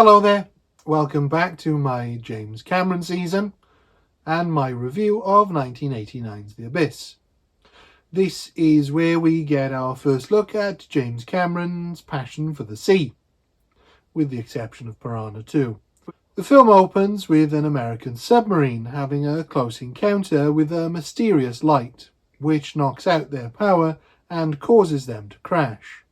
Hello there, welcome back to my James Cameron season and my review of 1989's The Abyss. This is where we get our first look at James Cameron's passion for the sea, with the exception of Piranha 2. The film opens with an American submarine having a close encounter with a mysterious light, which knocks out their power and causes them to crash.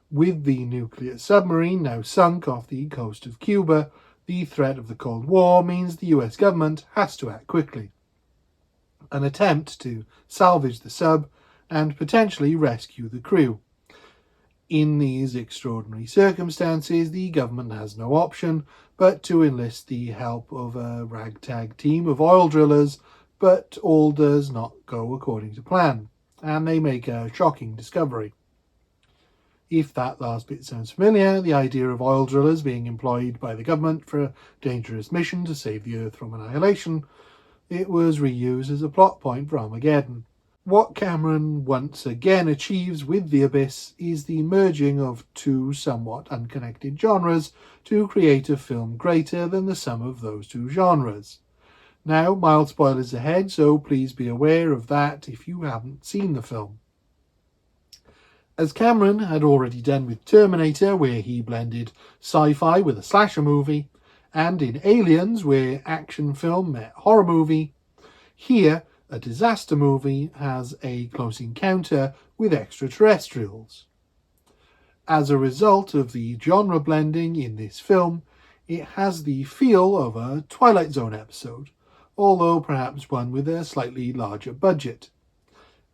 With the nuclear submarine now sunk off the coast of Cuba, the threat of the Cold War means the US government has to act quickly. An attempt to salvage the sub and potentially rescue the crew. In these extraordinary circumstances, the government has no option but to enlist the help of a ragtag team of oil drillers, but all does not go according to plan, and they make a shocking discovery. If that last bit sounds familiar, the idea of oil drillers being employed by the government for a dangerous mission to save the Earth from annihilation, it was reused as a plot point for Armageddon. What Cameron once again achieves with The Abyss is the merging of two somewhat unconnected genres to create a film greater than the sum of those two genres. Now, mild spoilers ahead, so please be aware of that if you haven't seen the film. As Cameron had already done with Terminator, where he blended sci-fi with a slasher movie, and in Aliens, where action film met horror movie, here a disaster movie has a close encounter with extraterrestrials. As a result of the genre blending in this film, it has the feel of a Twilight Zone episode, although perhaps one with a slightly larger budget,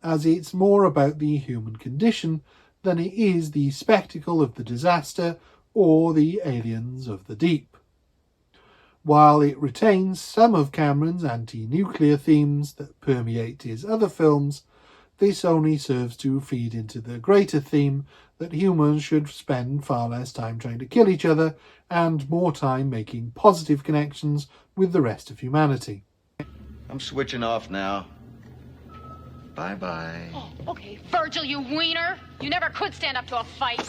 as it's more about the human condition than it is the spectacle of the disaster or the aliens of the deep. While it retains some of Cameron's anti-nuclear themes that permeate his other films, this only serves to feed into the greater theme that humans should spend far less time trying to kill each other and more time making positive connections with the rest of humanity. I'm switching off now. Bye-bye. Oh, okay, Virgil, you wiener. You never could stand up to a fight.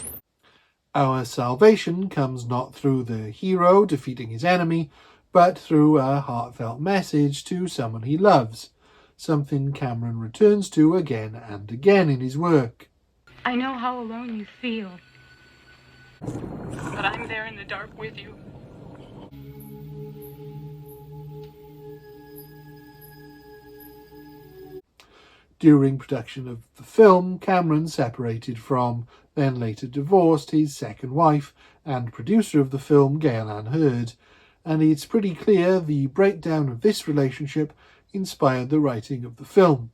Our salvation comes not through the hero defeating his enemy, but through a heartfelt message to someone he loves, something Cameron returns to again and again in his work. I know how alone you feel, but I'm there in the dark with you. During production of the film, Cameron separated from, then later divorced, his second wife and producer of the film, Gale Anne Hurd, and it's pretty clear the breakdown of this relationship inspired the writing of the film,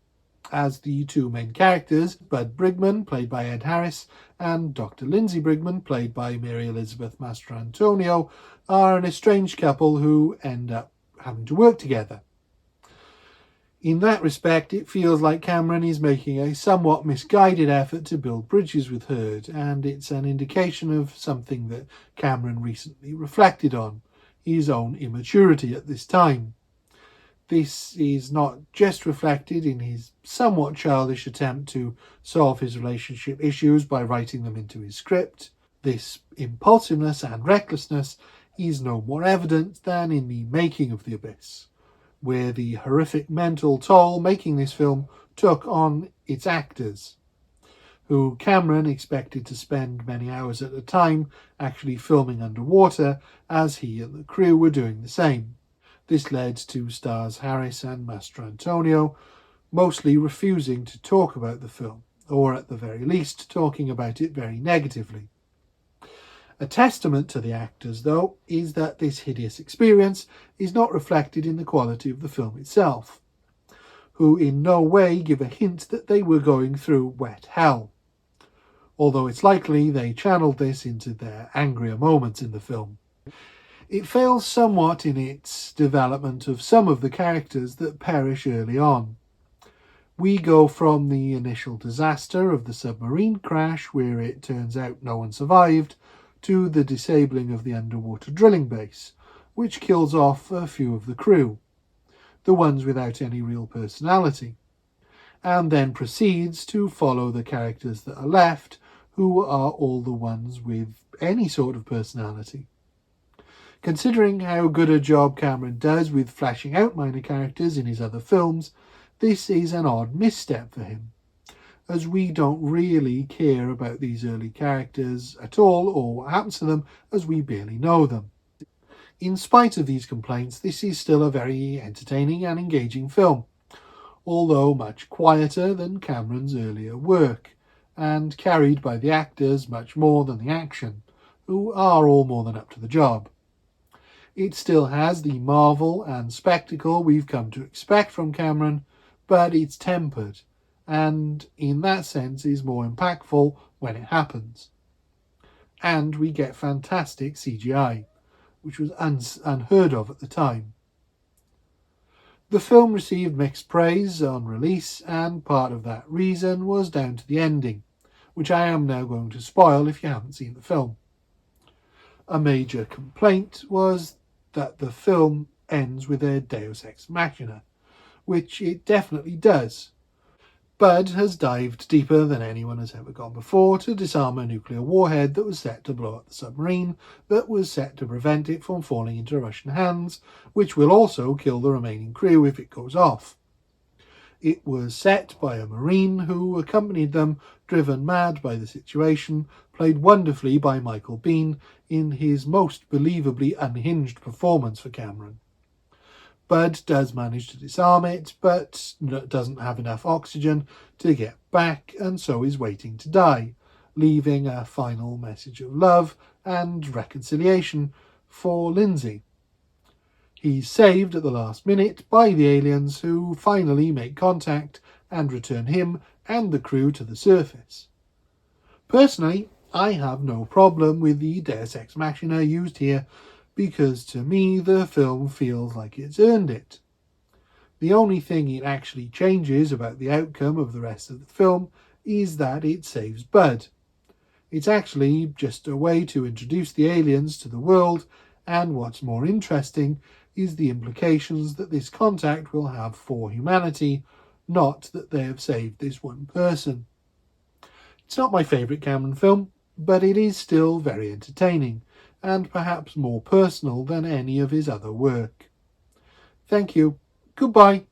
as the two main characters, Bud Brigman, played by Ed Harris, and Dr. Lindsay Brigman, played by Mary Elizabeth Mastrantonio, are an estranged couple who end up having to work together. In that respect, it feels like Cameron is making a somewhat misguided effort to build bridges with Hurd, and it's an indication of something that Cameron recently reflected on, his own immaturity at this time. This is not just reflected in his somewhat childish attempt to solve his relationship issues by writing them into his script. This impulsiveness and recklessness is no more evident than in the making of The Abyss, where the horrific mental toll making this film took on its actors, who Cameron expected to spend many hours at a time actually filming underwater, as he and the crew were doing the same. This led to stars Harris and Mastrantonio mostly refusing to talk about the film, or at the very least talking about it very negatively. A testament to the actors, though, is that this hideous experience is not reflected in the quality of the film itself, who in no way give a hint that they were going through wet hell, although it's likely they channeled this into their angrier moments in the film. It fails somewhat in its development of some of the characters that perish early on. We go from the initial disaster of the submarine crash, where it turns out no one survived, to the disabling of the underwater drilling base, which kills off a few of the crew, the ones without any real personality, and then proceeds to follow the characters that are left, who are all the ones with any sort of personality. Considering how good a job Cameron does with fleshing out minor characters in his other films, this is an odd misstep for him, as we don't really care about these early characters at all or what happens to them, as we barely know them. In spite of these complaints, this is still a very entertaining and engaging film, although much quieter than Cameron's earlier work, and carried by the actors much more than the action, who are all more than up to the job. It still has the marvel and spectacle we've come to expect from Cameron, but it's tempered, and in that sense is more impactful when it happens. And we get fantastic CGI, which was unheard of at the time. The film received mixed praise on release, and part of that reason was down to the ending, which I am now going to spoil if you haven't seen the film. A major complaint was that the film ends with a Deus Ex Machina, which it definitely does. Bud has dived deeper than anyone has ever gone before to disarm a nuclear warhead that was set to blow up the submarine that was set to prevent it from falling into Russian hands, which will also kill the remaining crew if it goes off. It was set by a Marine who accompanied them, driven mad by the situation, played wonderfully by Michael Biehn in his most believably unhinged performance for Cameron. Bud does manage to disarm it, but doesn't have enough oxygen to get back, and so is waiting to die, leaving a final message of love and reconciliation for Lindsay. He's saved at the last minute by the aliens, who finally make contact and return him and the crew to the surface. Personally, I have no problem with the Deus Ex Machina used here, because to me the film feels like it's earned it. The only thing it actually changes about the outcome of the rest of the film is that it saves Bud. It's actually just a way to introduce the aliens to the world, and what's more interesting is the implications that this contact will have for humanity, not that they have saved this one person. It's not my favourite Cameron film, but it is still very entertaining, and perhaps more personal than any of his other work. Thank you. Goodbye.